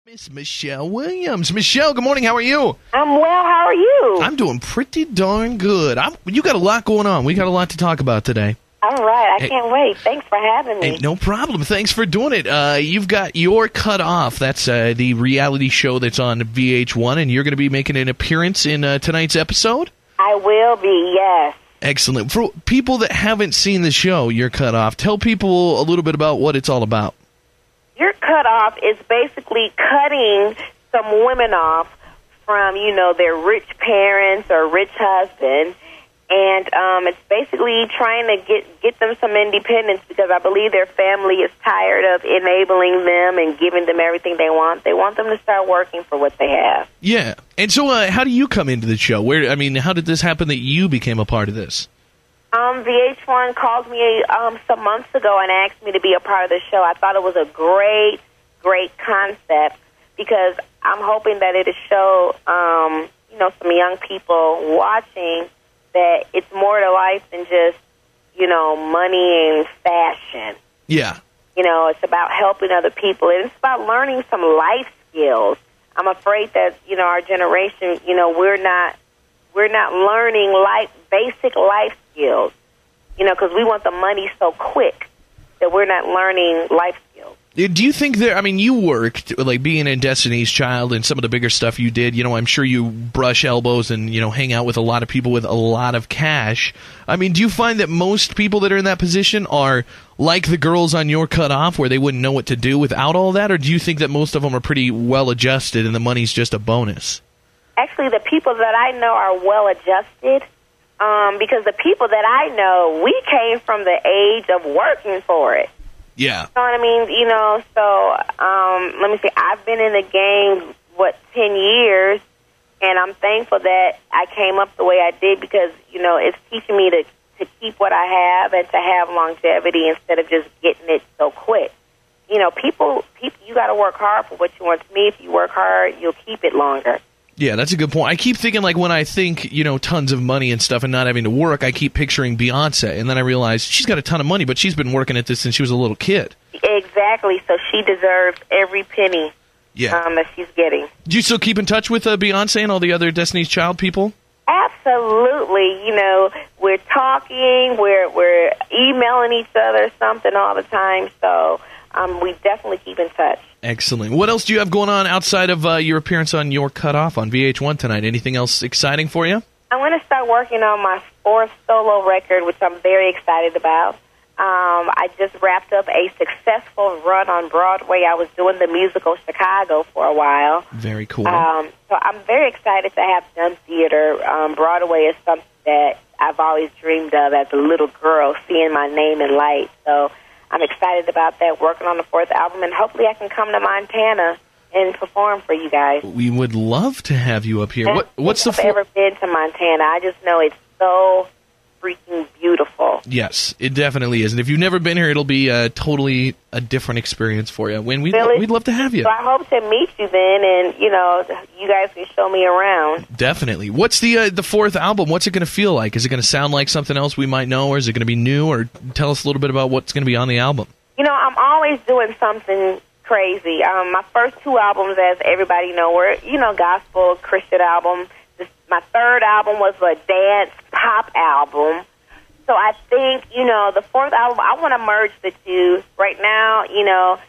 Miss Michelle Williams. Michelle, good morning. How are you? I'm well. How are you? I'm doing pretty darn good. You got a lot going on. We got a lot to talk about today. All right. I can't wait. Thanks for having me. Hey, no problem. Thanks for doing it. You've got Your Cut Off. That's the reality show that's on VH1, and you're going to be making an appearance in tonight's episode? I will be, yes. Excellent. For people that haven't seen the show, Your Cut Off, tell people a little bit about what it's all about. Your cut off is basically cutting some women off from, their rich parents or rich husband. And it's basically trying to get them some independence because I believe their family is tired of enabling them and giving them everything they want. They want them to start working for what they have. Yeah. And so how do you come into the show? How did this happen that you became a part of this? VH1 called me some months ago and asked me to be a part of the show. I thought it was a great, great concept because I'm hoping that it'll show, some young people watching that it's more to life than just, money and fashion. Yeah. It's about helping other people, and it's about learning some life skills. I'm afraid that, our generation, we're not learning basic life skills, because we want the money so quick that we're not learning life skills. Do you think you worked, like being in Destiny's Child and some of the bigger stuff you did, I'm sure you brush elbows and, hang out with a lot of people with a lot of cash. Do you find that most people that are in that position are like the girls on Your Cut Off where they wouldn't know what to do without all that? Or do you think that most of them are pretty well adjusted and the money's just a bonus? Actually, the people that I know are well adjusted because the people that I know, we came from the age of working for it. Yeah. You know what I mean? So let me see. I've been in the game, 10 years, and I'm thankful that I came up the way I did because, it's teaching me to keep what I have and to have longevity instead of just getting it so quick. People, you got to work hard for what you want. To me, if you work hard, you'll keep it longer. Yeah, that's a good point. I keep thinking, when I think, tons of money and stuff and not having to work, I keep picturing Beyonce. And then I realize she's got a ton of money, but she's been working at this since she was a little kid. Exactly. So she deserves every penny that she's getting. Do you still keep in touch with Beyonce and all the other Destiny's Child people? Absolutely. We're talking, we're emailing each other something all the time. So we definitely keep in touch. Excellent. What else do you have going on outside of your appearance on Your Cut Off on VH1 tonight? Anything else exciting for you? I'm going to start working on my 4th solo record, which I'm very excited about. I just wrapped up a successful run on Broadway. I was doing the musical Chicago for a while. Very cool. So I'm very excited to have done theater. Broadway is something that I've always dreamed of as a little girl, seeing my name in lights. So I'm excited about that, working on the 4th album, and hopefully I can come to Montana and perform for you guys. We would love to have you up here. What's the I've ever been to Montana. I just know it's so freaking beautiful. Yes, it definitely is. And if you've never been here, it'll be totally a different experience for you. We'd love to have you. So I hope to meet you then, and, you guys can show me around. Definitely. What's the 4th album? What's it going to feel like? Is it going to sound like something else we might know, or is it going to be new? Or tell us a little bit about what's going to be on the album. I'm always doing something crazy. My first 2 albums, as everybody know, were, gospel, Christian album. My 3rd album was a dance pop album. So I think, the 4th album, I want to merge the two. Right now,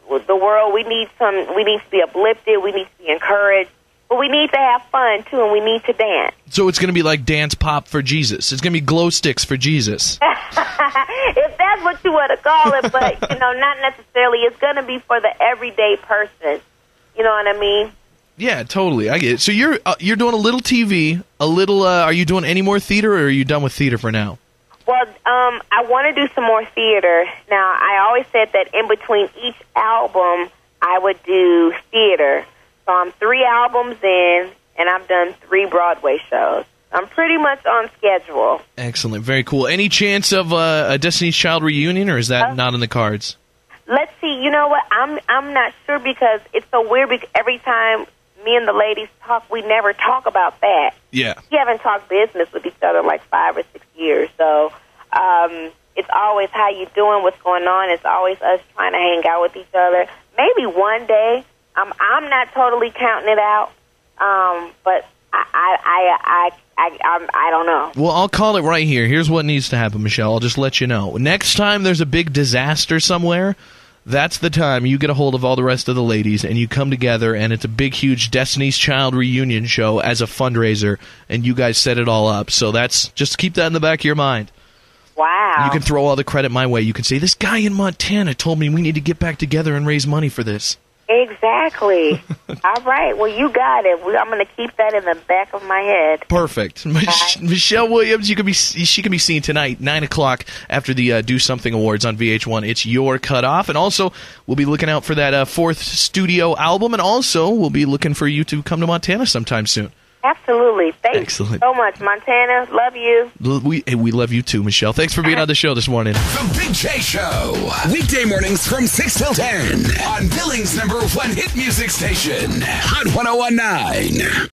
with the world, we need to be uplifted, we need to be encouraged, but we need to have fun, too, and we need to dance. So it's going to be like dance pop for Jesus. It's going to be glow sticks for Jesus. If that's what you want to call it, but, not necessarily. It's going to be for the everyday person. You know what I mean? Yeah, totally. I get it. So you're doing a little TV, a little. Are you doing any more theater, or are you done with theater for now? Well, I want to do some more theater. Now, I always said that in between each album, I would do theater. So I'm 3 albums in, and I've done 3 Broadway shows. I'm pretty much on schedule. Excellent. Very cool. Any chance of a Destiny's Child reunion, or is that not in the cards? Let's see. You know what? I'm not sure because it's so weird because every time me and the ladies talk, we never talk about that. Yeah. We haven't talked business with each other in like 5 or 6 years. So it's always how you doing, what's going on. It's always us trying to hang out with each other. Maybe one day, I'm not totally counting it out, but I don't know. Well, I'll call it right here. Here's what needs to happen, Michelle. I'll just let you know. Next time there's a big disaster somewhere, that's the time you get a hold of all the rest of the ladies and you come together, and it's a big, huge Destiny's Child reunion show as a fundraiser, and you guys set it all up. So just keep that in the back of your mind. Wow. You can throw all the credit my way. You can say, this guy in Montana told me we need to get back together and raise money for this. Exactly. All right. Well, you got it. I'm going to keep that in the back of my head. Perfect. Michelle Williams, she can be seen tonight, 9 o'clock, after the Do Something Awards on VH1. It's your cutoff. And also, we'll be looking out for that fourth studio album. And also, we'll be looking for you to come to Montana sometime soon. Absolutely. Thanks so much. Montana, love you. We love you too, Michelle. Thanks for being on the show this morning. The Big J Show. Weekday mornings from 6 till 10 on Billings' #1 hit music station, Hot 101.9.